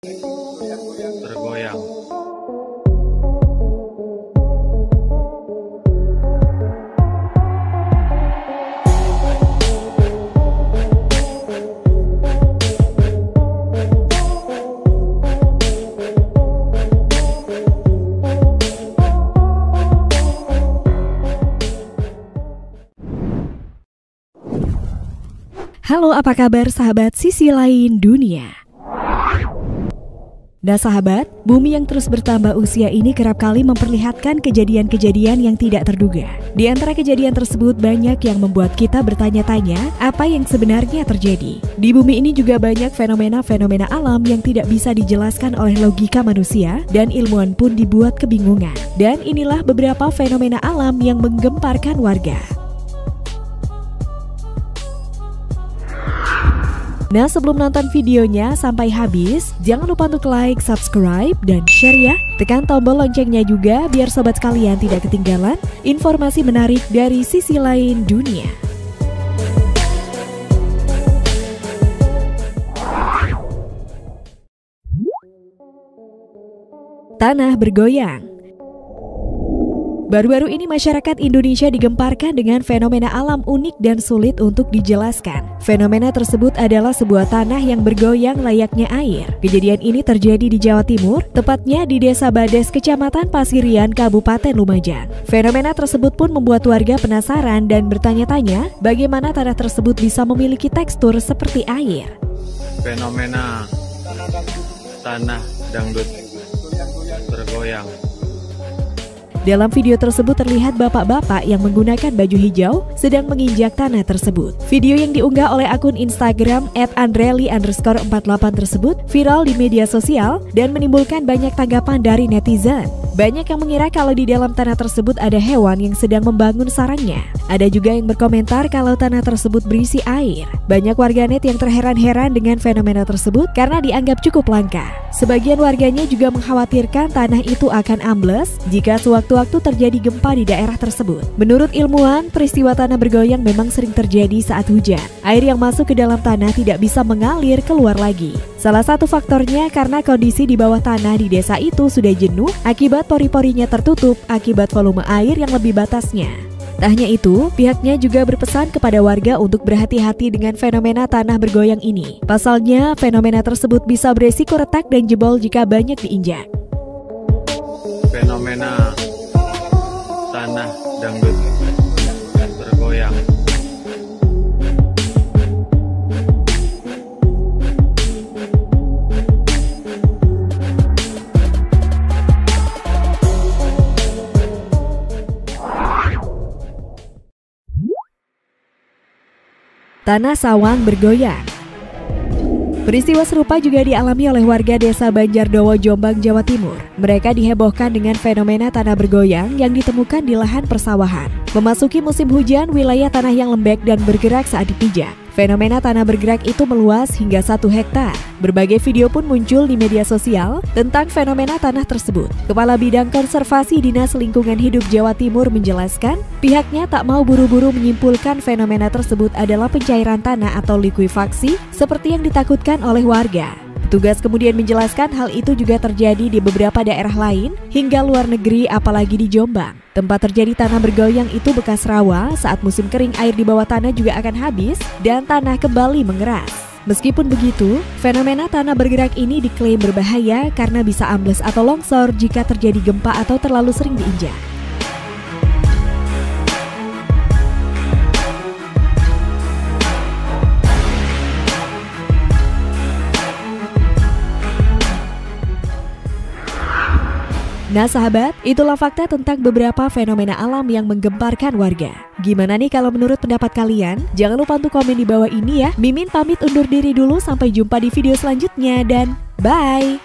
Tergoyang. Halo, apa kabar sahabat sisi lain dunia? Nah sahabat, bumi yang terus bertambah usia ini kerap kali memperlihatkan kejadian-kejadian yang tidak terduga. Di antara kejadian tersebut banyak yang membuat kita bertanya-tanya apa yang sebenarnya terjadi. Di bumi ini juga banyak fenomena-fenomena alam yang tidak bisa dijelaskan oleh logika manusia dan ilmuwan pun dibuat kebingungan. Dan inilah beberapa fenomena alam yang menggemparkan warga. Nah sebelum nonton videonya sampai habis, jangan lupa untuk like, subscribe, dan share ya. Tekan tombol loncengnya juga biar sobat sekalian tidak ketinggalan informasi menarik dari sisi lain dunia. Tanah bergoyang. Baru-baru ini masyarakat Indonesia digemparkan dengan fenomena alam unik dan sulit untuk dijelaskan. Fenomena tersebut adalah sebuah tanah yang bergoyang layaknya air. Kejadian ini terjadi di Jawa Timur, tepatnya di Desa Bades, Kecamatan Pasirian, Kabupaten Lumajang. Fenomena tersebut pun membuat warga penasaran dan bertanya-tanya bagaimana tanah tersebut bisa memiliki tekstur seperti air. Fenomena tanah dangdut bergoyang. Dalam video tersebut terlihat bapak-bapak yang menggunakan baju hijau sedang menginjak tanah tersebut. Video yang diunggah oleh akun Instagram @andreli_48 tersebut viral di media sosial dan menimbulkan banyak tanggapan dari netizen. Banyak yang mengira kalau di dalam tanah tersebut ada hewan yang sedang membangun sarangnya. Ada juga yang berkomentar kalau tanah tersebut berisi air. Banyak warganet yang terheran-heran dengan fenomena tersebut karena dianggap cukup langka. Sebagian warganya juga mengkhawatirkan tanah itu akan ambles jika sewaktu-waktu terjadi gempa di daerah tersebut. Menurut ilmuwan, peristiwa tanah bergoyang memang sering terjadi saat hujan. Air yang masuk ke dalam tanah tidak bisa mengalir keluar lagi. Salah satu faktornya karena kondisi di bawah tanah di desa itu sudah jenuh akibat pori-porinya tertutup akibat volume air yang lebih batasnya. Tak hanya itu, pihaknya juga berpesan kepada warga untuk berhati-hati dengan fenomena tanah bergoyang ini. Pasalnya, fenomena tersebut bisa beresiko retak dan jebol jika banyak diinjak. Fenomena tanah dangdut bergoyang. Tanah sawang bergoyang. Peristiwa serupa juga dialami oleh warga desa Banjardowo, Jombang, Jawa Timur. Mereka dihebohkan dengan fenomena tanah bergoyang yang ditemukan di lahan persawahan. Memasuki musim hujan, wilayah tanah yang lembek dan bergerak saat dipijak. Fenomena tanah bergerak itu meluas hingga 1 hektar. Berbagai video pun muncul di media sosial tentang fenomena tanah tersebut. Kepala Bidang Konservasi Dinas Lingkungan Hidup Jawa Timur menjelaskan, pihaknya tak mau buru-buru menyimpulkan fenomena tersebut adalah pencairan tanah atau likuifaksi seperti yang ditakutkan oleh warga. Petugas kemudian menjelaskan hal itu juga terjadi di beberapa daerah lain hingga luar negeri apalagi di Jombang. Tempat terjadi tanah bergoyang itu bekas rawa, saat musim kering air di bawah tanah juga akan habis dan tanah kembali mengeras. Meskipun begitu, fenomena tanah bergerak ini diklaim berbahaya karena bisa ambles atau longsor jika terjadi gempa atau terlalu sering diinjak. Nah sahabat, itulah fakta tentang beberapa fenomena alam yang menggemparkan warga. Gimana nih kalau menurut pendapat kalian? Jangan lupa untuk komen di bawah ini ya. Mimin pamit undur diri dulu, sampai jumpa di video selanjutnya dan bye!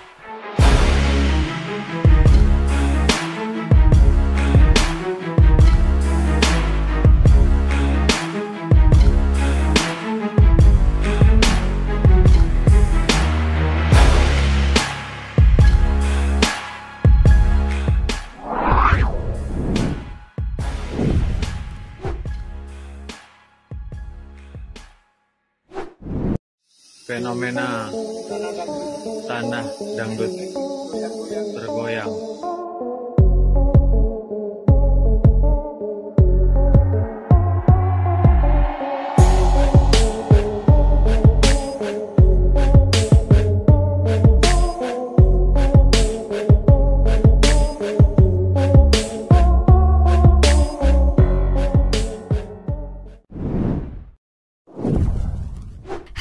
fenomena tanah dangdut bergoyang.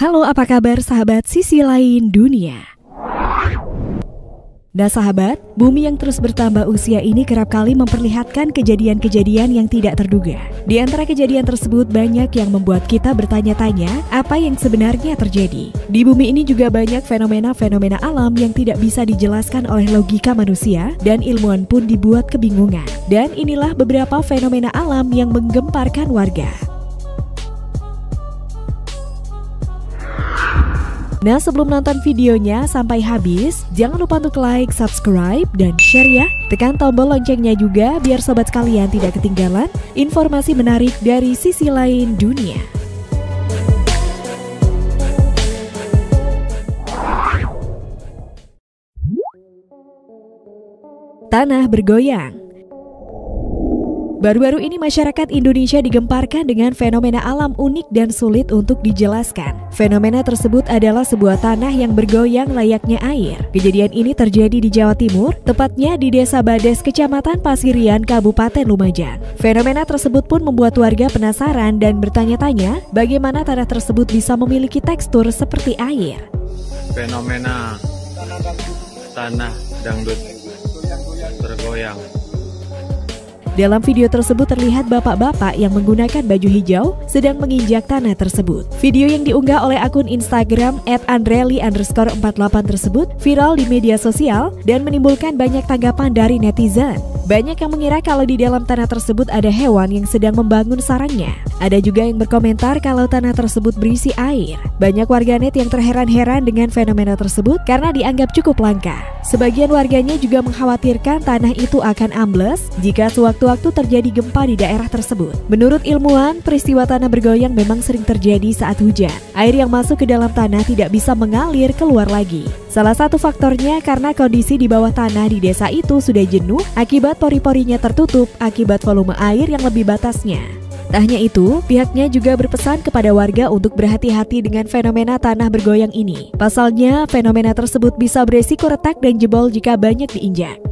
Halo, apa kabar sahabat Sisi Lain Dunia? Nah sahabat, bumi yang terus bertambah usia ini kerap kali memperlihatkan kejadian-kejadian yang tidak terduga. Di antara kejadian tersebut banyak yang membuat kita bertanya-tanya apa yang sebenarnya terjadi. Di bumi ini juga banyak fenomena-fenomena alam yang tidak bisa dijelaskan oleh logika manusia dan ilmuwan pun dibuat kebingungan. Dan inilah beberapa fenomena alam yang menggemparkan warga. Nah sebelum nonton videonya sampai habis, jangan lupa untuk like, subscribe, dan share ya. Tekan tombol loncengnya juga biar sobat sekalian tidak ketinggalan informasi menarik dari Sisi Lain Dunia. Tanah bergoyang. Baru-baru ini masyarakat Indonesia digemparkan dengan fenomena alam unik dan sulit untuk dijelaskan. Fenomena tersebut adalah sebuah tanah yang bergoyang layaknya air. Kejadian ini terjadi di Jawa Timur, tepatnya di Desa Bades, Kecamatan Pasirian, Kabupaten Lumajang. Fenomena tersebut pun membuat warga penasaran dan bertanya-tanya bagaimana tanah tersebut bisa memiliki tekstur seperti air. Fenomena tanah dangdut bergoyang. Dalam video tersebut terlihat bapak-bapak yang menggunakan baju hijau sedang menginjak tanah tersebut. Video yang diunggah oleh akun Instagram @andreli_48 tersebut viral di media sosial dan menimbulkan banyak tanggapan dari netizen. Banyak yang mengira kalau di dalam tanah tersebut ada hewan yang sedang membangun sarangnya. Ada juga yang berkomentar kalau tanah tersebut berisi air. Banyak warganet yang terheran-heran dengan fenomena tersebut karena dianggap cukup langka. Sebagian warganya juga mengkhawatirkan tanah itu akan ambles jika sewaktu-waktu terjadi gempa di daerah tersebut. Menurut ilmuwan, peristiwa tanah bergoyang memang sering terjadi saat hujan. Air yang masuk ke dalam tanah tidak bisa mengalir keluar lagi. Salah satu faktornya karena kondisi di bawah tanah di desa itu sudah jenuh akibat pori-porinya tertutup akibat volume air yang lebih batasnya. Tak hanya itu, pihaknya juga berpesan kepada warga untuk berhati-hati dengan fenomena tanah bergoyang ini. Pasalnya, fenomena tersebut bisa beresiko retak dan jebol jika banyak diinjak.